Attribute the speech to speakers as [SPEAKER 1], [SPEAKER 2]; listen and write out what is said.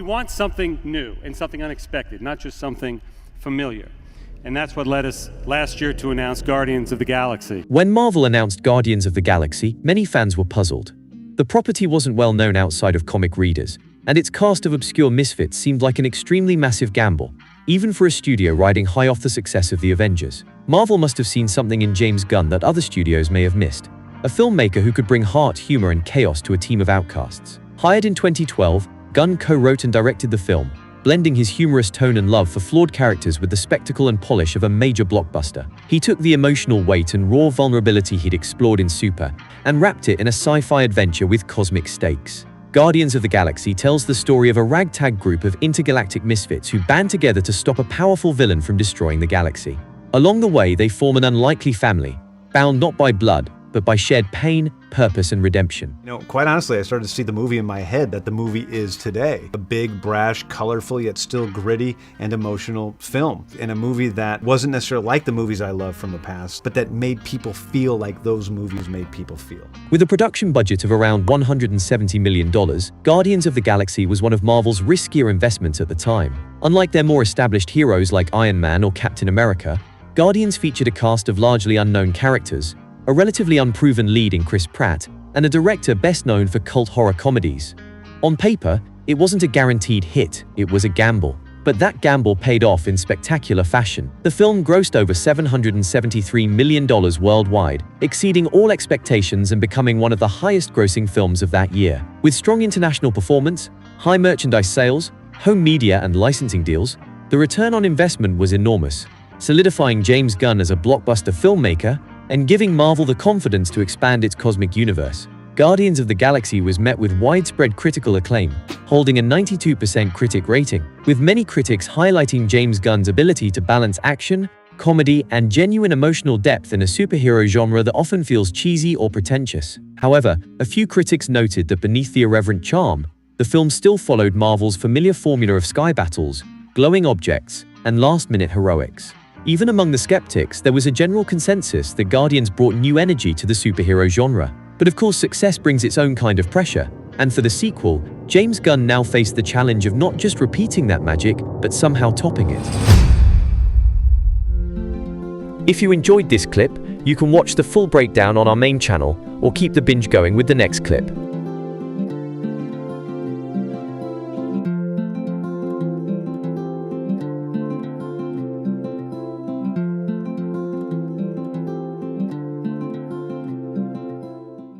[SPEAKER 1] want something new and something unexpected, not just something familiar. And that's what led us last year to announce Guardians of the Galaxy.
[SPEAKER 2] When Marvel announced Guardians of the Galaxy, many fans were puzzled. The property wasn't well known outside of comic readers, and its cast of obscure misfits seemed like an extremely massive gamble, even for a studio riding high off the success of the Avengers. Marvel must have seen something in James Gunn that other studios may have missed. A filmmaker who could bring heart, humor, and chaos to a team of outcasts. Hired in 2012, Gunn co-wrote and directed the film, blending his humorous tone and love for flawed characters with the spectacle and polish of a major blockbuster. He took the emotional weight and raw vulnerability he'd explored in Super and wrapped it in a sci-fi adventure with cosmic stakes. Guardians of the Galaxy tells the story of a ragtag group of intergalactic misfits who band together to stop a powerful villain from destroying the galaxy. Along the way, they form an unlikely family, bound not by blood, but by shared pain, purpose, and redemption.
[SPEAKER 3] Quite honestly, I started to see the movie in my head that the movie is today. A big, brash, colorful, yet still gritty and emotional film. And a movie that wasn't necessarily like the movies I love from the past, but that made people feel like those movies made people feel.
[SPEAKER 2] With a production budget of around $170 million, Guardians of the Galaxy was one of Marvel's riskier investments at the time. Unlike their more established heroes like Iron Man or Captain America, Guardians featured a cast of largely unknown characters, a relatively unproven lead in Chris Pratt, and a director best known for cult horror comedies. On paper, it wasn't a guaranteed hit, it was a gamble. But that gamble paid off in spectacular fashion. The film grossed over $773 million worldwide, exceeding all expectations and becoming one of the highest-grossing films of that year. With strong international performance, high merchandise sales, home media and licensing deals, the return on investment was enormous, solidifying James Gunn as a blockbuster filmmaker and giving Marvel the confidence to expand its cosmic universe. Guardians of the Galaxy was met with widespread critical acclaim, holding a 92% critic rating, with many critics highlighting James Gunn's ability to balance action, comedy, and genuine emotional depth in a superhero genre that often feels cheesy or pretentious. However, a few critics noted that beneath the irreverent charm, the film still followed Marvel's familiar formula of sky battles, glowing objects, and last-minute heroics. Even among the skeptics, there was a general consensus that Guardians brought new energy to the superhero genre. But of course, success brings its own kind of pressure, and for the sequel, James Gunn now faced the challenge of not just repeating that magic, but somehow topping it. If you enjoyed this clip, you can watch the full breakdown on our main channel, or keep the binge going with the next clip.